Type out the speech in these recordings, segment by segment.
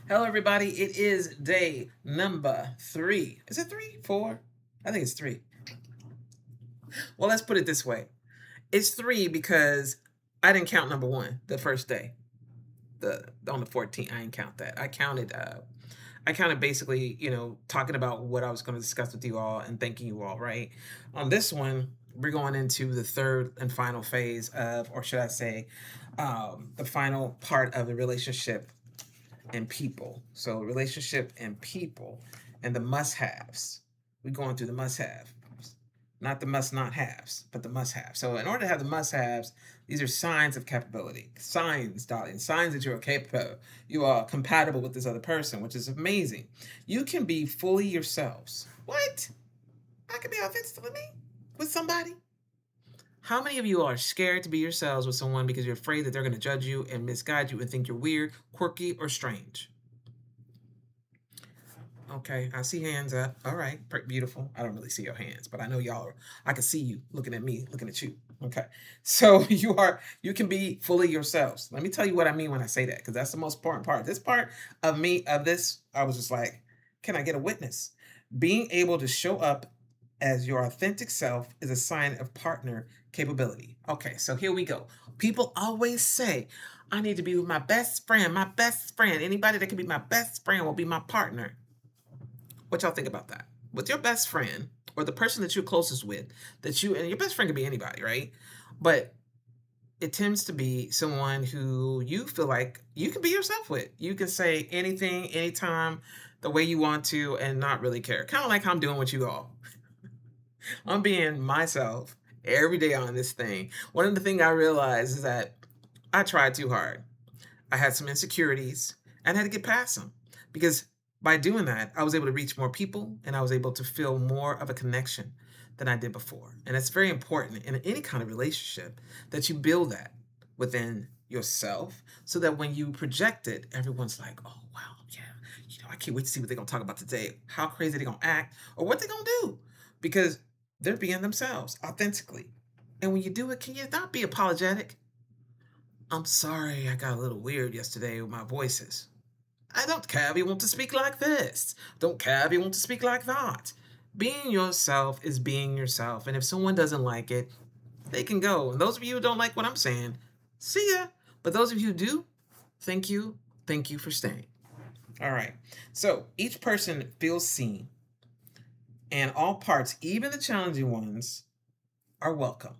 Hello, everybody. It is day number 3. Is it 3? 4? I think it's 3. Well, let's put it this way. It's 3 because I didn't count number 1 the first day. On the 14th, I didn't count that. I counted basically, talking about what I was going to discuss with you all and thanking you all, right? On this one, we're going into the third and final phase of, or should I say, the final part of the relationship and people. So relationship and people and the must-haves. We're going through the must-have. Not the must-not-haves, but the must-have. So in order to have the must-haves, these are signs of capability. Signs, darling. Signs that you're capable. You are compatible with this other person, which is amazing. You can be fully yourselves. What? I can be authentically me with somebody? How many of you are scared to be yourselves with someone because you're afraid that they're going to judge you and misguide you and think you're weird, quirky, or strange? Okay, I see hands up. All right, beautiful. I don't really see your hands, but I know y'all are. I can see you looking at me, looking at you. Okay, so you can be fully yourselves. Let me tell you what I mean when I say that, because that's the most important part. This part of this, I was just like, can I get a witness? Being able to show up as your authentic self is a sign of partner capability. Okay, so here we go. People always say, I need to be with my best friend. My best friend. Anybody that can be my best friend will be my partner. What y'all think about that? With your best friend or the person that you're closest with, and your best friend can be anybody, right? But it tends to be someone who you feel like you can be yourself with. You can say anything, anytime, the way you want to, and not really care. Kind of like how I'm doing with you all. I'm being myself every day on this thing. One of the things I realized is that I tried too hard. I had some insecurities and I had to get past them because by doing that, I was able to reach more people and I was able to feel more of a connection than I did before. And it's very important in any kind of relationship that you build that within yourself so that when you project it, everyone's like, oh, wow, yeah, I can't wait to see what they're going to talk about today, how crazy they're going to act, or what they're going to do because they're being themselves authentically. And when you do it, can you not be apologetic? I'm sorry I got a little weird yesterday with my voices. I don't care if you want to speak like this. Don't care if you want to speak like that. Being yourself is being yourself. And if someone doesn't like it, they can go. And those of you who don't like what I'm saying, see ya. But those of you who do, thank you. Thank you for staying. All right. So each person feels seen, and all parts, even the challenging ones, are welcome.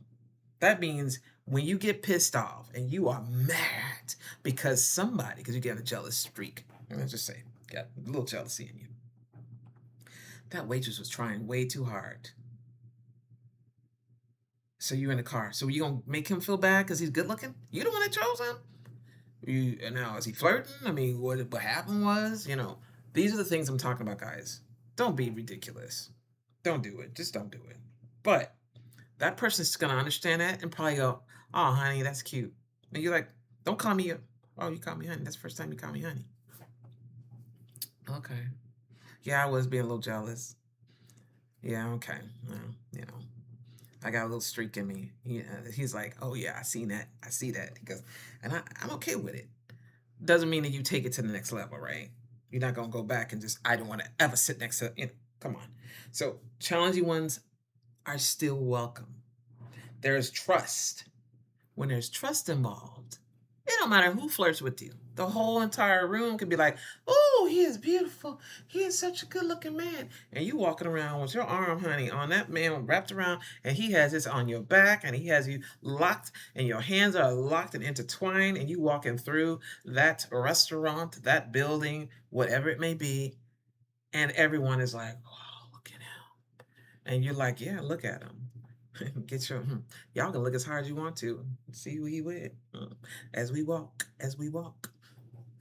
That means when you get pissed off and you are mad because you get a jealous streak, let's just say, got a little jealousy in you. That waitress was trying way too hard. So you're in the car. So you gonna make him feel bad because he's good looking? You the one that chose him? Now, is he flirting? I mean, what happened was, these are the things I'm talking about, guys. Don't be ridiculous. Don't do it. Just don't do it. But that person's gonna understand that and probably go, oh, honey, that's cute. And you're like, don't call me oh, you call me honey. That's the first time you call me honey. Okay. Yeah, I was being a little jealous. Yeah, okay. Well, I got a little streak in me. He's like, oh yeah, I seen that. I see that. He goes, and I'm okay with it. Doesn't mean that you take it to the next level, right? You're not gonna go back and just, I don't want to ever sit next to, come on. So challenging ones are still welcome. There is trust. When there's trust involved, it don't matter who flirts with you. The whole entire room could be like, oh, he is beautiful. He is such a good looking man. And you walking around with your arm, honey, on that man wrapped around, and he has this on your back, and he has you locked, and your hands are locked and intertwined, and you walking through that restaurant, that building, whatever it may be, and everyone is like, oh, look at him. And you're like, yeah, look at him. Get your y'all can look as hard as you want to. See who he with. As we walk.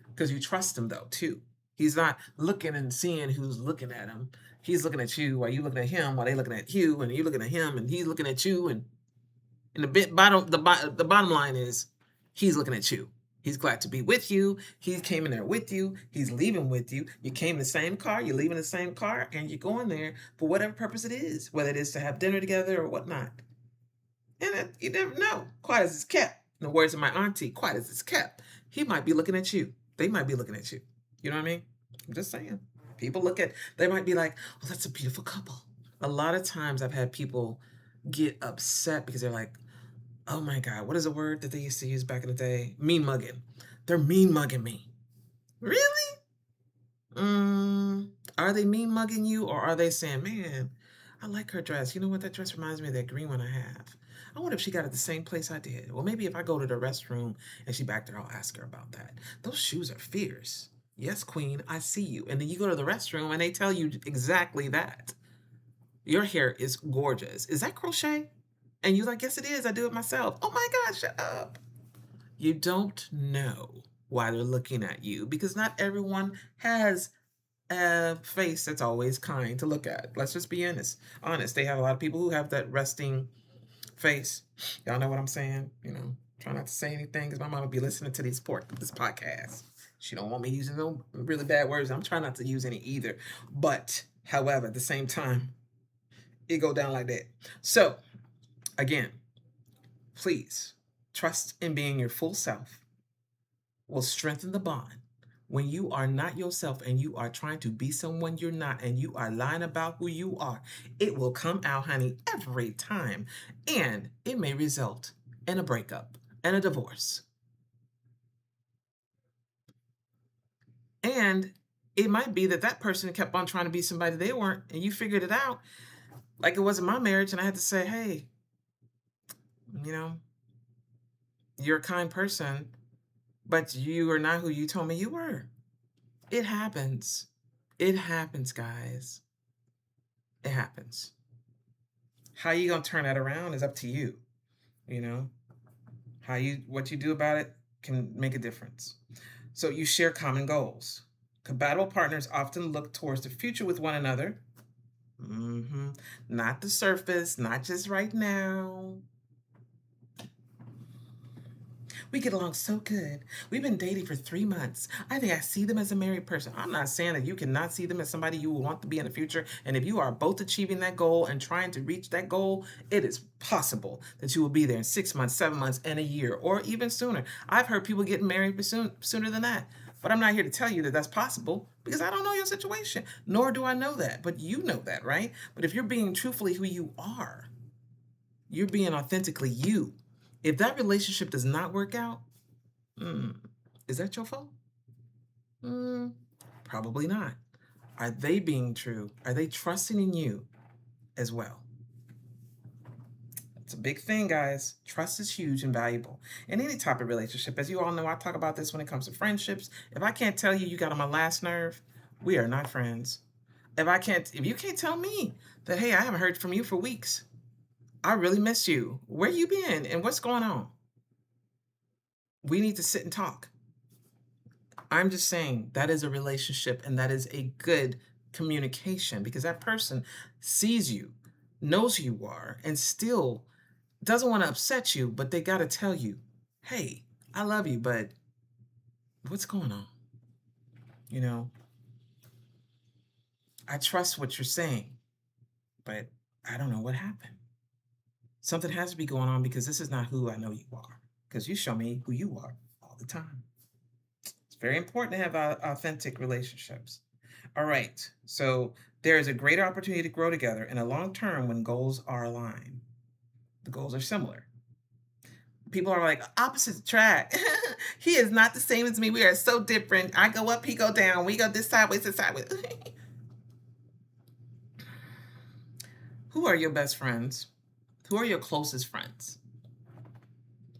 Because you trust him though, too. He's not looking and seeing who's looking at him. He's looking at you while you looking at him, while they looking at you, and you looking at him, and he's looking at you, and the bottom line is he's looking at you. He's glad to be with you. He came in there with you. He's leaving with you. You came in the same car. You're leaving the same car, and you're going there for whatever purpose it is, whether it is to have dinner together or whatnot. And you never know. Quiet as it's kept. In the words of my auntie, quiet as it's kept. He might be looking at you. They might be looking at you. You know what I mean? I'm just saying. People look at, they might be like, oh, that's a beautiful couple. A lot of times I've had people get upset because they're like, oh my God, what is a word that they used to use back in the day? Mean mugging. They're mean mugging me. Really? Are they mean mugging you, or are they saying, man, I like her dress. You know what? That dress reminds me of that green one I have. I wonder if she got it the same place I did. Well, maybe if I go to the restroom and she back there, I'll ask her about that. Those shoes are fierce. Yes, queen, I see you. And then you go to the restroom and they tell you exactly that. Your hair is gorgeous. Is that crochet? And you're like, yes, it is. I do it myself. Oh my God, shut up. You don't know why they're looking at you because not everyone has a face that's always kind to look at. Let's just be honest. Honest. They have a lot of people who have that resting face. Y'all know what I'm saying? You know, try not to say anything because my mom would be listening to this podcast. She don't want me using no really bad words. I'm trying not to use any either. But however, at the same time, it go down like that. So again, please trust in being your full self will strengthen the bond. When you are not yourself and you are trying to be someone you're not and you are lying about who you are, it will come out, honey, every time. And it may result in a breakup and a divorce. And it might be that that person kept on trying to be somebody they weren't and you figured it out. Like it wasn't my marriage and I had to say, hey, you know, you're a kind person, but you are not who you told me you were. It happens. It happens, guys. It happens. How you gonna turn that around is up to you. You know, what you do about it can make a difference. So you share common goals. Compatible partners often look towards the future with one another. Not the surface, not just right now. We get along so good. We've been dating for 3 months. I think I see them as a married person. I'm not saying that you cannot see them as somebody you will want to be in the future. And if you are both achieving that goal and trying to reach that goal, it is possible that you will be there in 6 months, 7 months, and a year, or even sooner. I've heard people getting married sooner than that. But I'm not here to tell you that that's possible because I don't know your situation, nor do I know that. But you know that, right? But if you're being truthfully who you are, you're being authentically you. If that relationship does not work out, is that your fault? Probably not. Are they being true? Are they trusting in you as well? It's a big thing, guys. Trust is huge and valuable in any type of relationship. As you all know, I talk about this when it comes to friendships. If I can't tell you you got on my last nerve, we are not friends. If you can't tell me that, hey, I haven't heard from you for weeks, I really miss you. Where you been and what's going on? We need to sit and talk. I'm just saying that is a relationship and that is a good communication because that person sees you, knows who you are, and still doesn't want to upset you, but they got to tell you, hey, I love you, but what's going on? You know, I trust what you're saying, but I don't know what happened. Something has to be going on because this is not who I know you are, because you show me who you are all the time. It's very important to have authentic relationships. All right. So there is a greater opportunity to grow together in a long term when goals are aligned. The goals are similar. People are like opposites attract. He is not the same as me. We are so different. I go up, he go down. We go this sideways, this sideways. Who are your best friends? Who are your closest friends?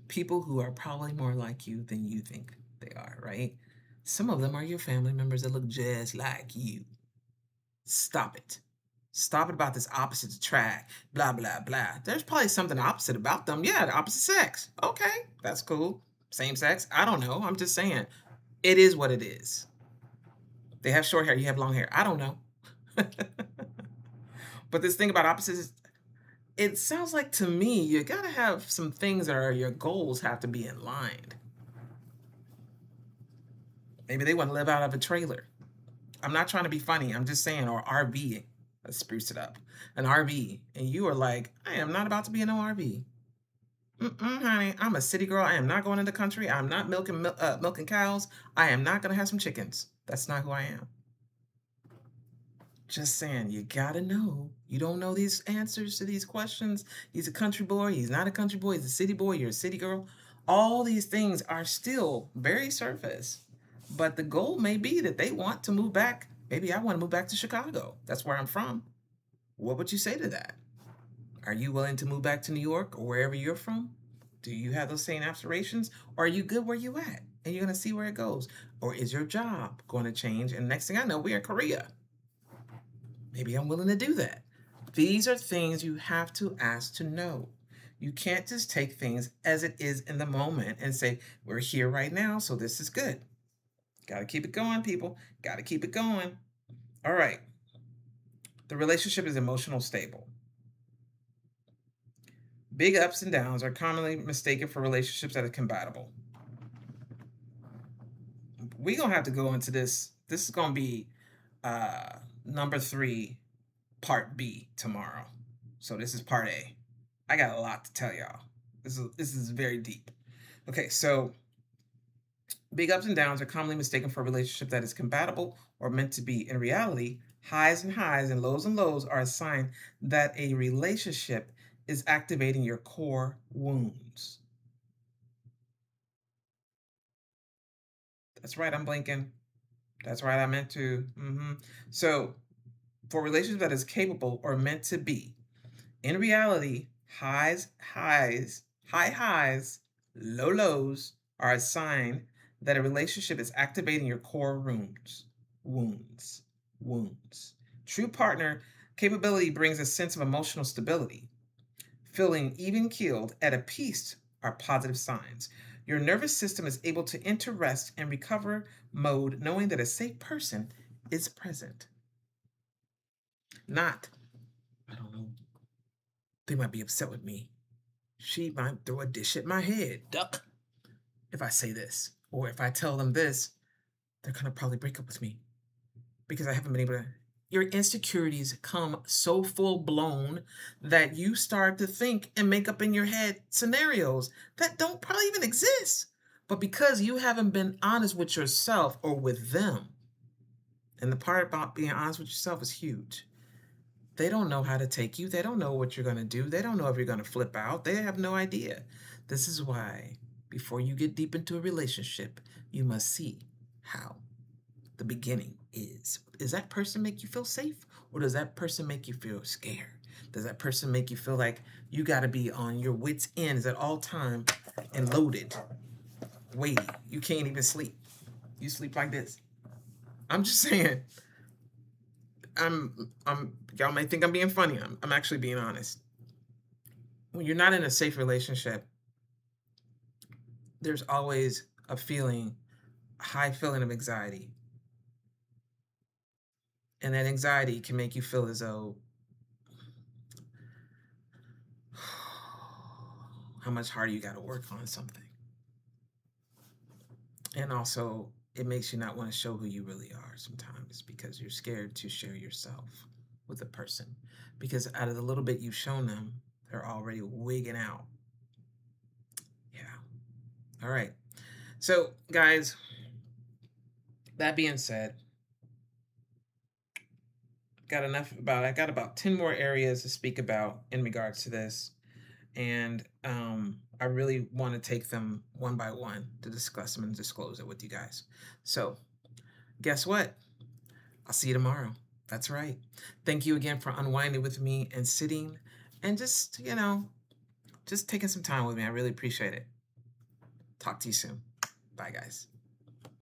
People who are probably more like you than you think they are, right? Some of them are your family members that look just like you. Stop it. Stop it about this opposite attract, blah, blah, blah. There's probably something opposite about them. Yeah, the opposite sex. Okay, that's cool. Same sex? I don't know. I'm just saying. It is what it is. They have short hair, you have long hair. I don't know. But this thing about opposites, it sounds like to me, you gotta have some things that are your goals have to be in line. Maybe they want to live out of a trailer. I'm not trying to be funny. I'm just saying, or RV. Let's spruce it up. An RV. And you are like, I am not about to be in no RV. Honey, I'm a city girl. I am not going to the country. I'm not milking cows. I am not going to have some chickens. That's not who I am. Just saying, you gotta know. You don't know these answers to these questions. He's a country boy. He's not a country boy. He's a city boy. You're a city girl. All these things are still very surface. But the goal may be that they want to move back. Maybe I want to move back to Chicago. That's where I'm from. What would you say to that? Are you willing to move back to New York or wherever you're from? Do you have those same aspirations? Or are you good where you at? And you're going to see where it goes? Or is your job going to change? And next thing I know, we're in Korea. Maybe I'm willing to do that. These are things you have to ask to know. You can't just take things as it is in the moment and say, we're here right now, so this is good. Got to keep it going, people. Got to keep it going. All right. The relationship is emotional stable. Big ups and downs are commonly mistaken for relationships that are compatible. We're going to have to go into this. This is going to be number 3, part B tomorrow. So this is part A. I got a lot to tell y'all. This is very deep. Okay, so big ups and downs are commonly mistaken for a relationship that is compatible or meant to be. In reality, highs and lows are a sign that a relationship is activating your core wounds. That's right, I'm blinking. That's right, I meant to. So, for a relationship that is capable or meant to be, in reality, high highs, low lows are a sign that a relationship is activating your core wounds, wounds. True partner capability brings a sense of emotional stability. Feeling even keeled, at peace are positive signs. Your nervous system is able to enter rest and recover mode knowing that a safe person is present. Not, I don't know, they might be upset with me. She might throw a dish at my head. Duck. If I say this, or if I tell them this, they're going to probably break up with me because I haven't been able to. Your insecurities come so full blown that you start to think and make up in your head scenarios that don't probably even exist. But because you haven't been honest with yourself or with them, and the part about being honest with yourself is huge. They don't know how to take you. They don't know what you're going to do. They don't know if you're going to flip out. They have no idea. This is why, before you get deep into a relationship, you must see how the beginning is. Does that person make you feel safe? Or does that person make you feel scared? Does that person make you feel like you got to be on your wits' ends at all time and loaded, weighty? You can't even sleep. You sleep like this. I'm just saying. Y'all may think I'm being funny. I'm actually being honest. When you're not in a safe relationship, there's always a feeling, a high feeling of anxiety. And that anxiety can make you feel as though how much harder you got to work on something. And also, it makes you not want to show who you really are sometimes because you're scared to share yourself with a person. Because out of the little bit you've shown them, they're already wigging out. Yeah. All right. So, guys, that being said, I got about 10 more areas to speak about in regards to this. And I really want to take them one by one to discuss them and disclose it with you guys. So, guess what? I'll see you tomorrow. That's right. Thank you again for unwinding with me and sitting and just, just taking some time with me. I really appreciate it. Talk to you soon. Bye, guys.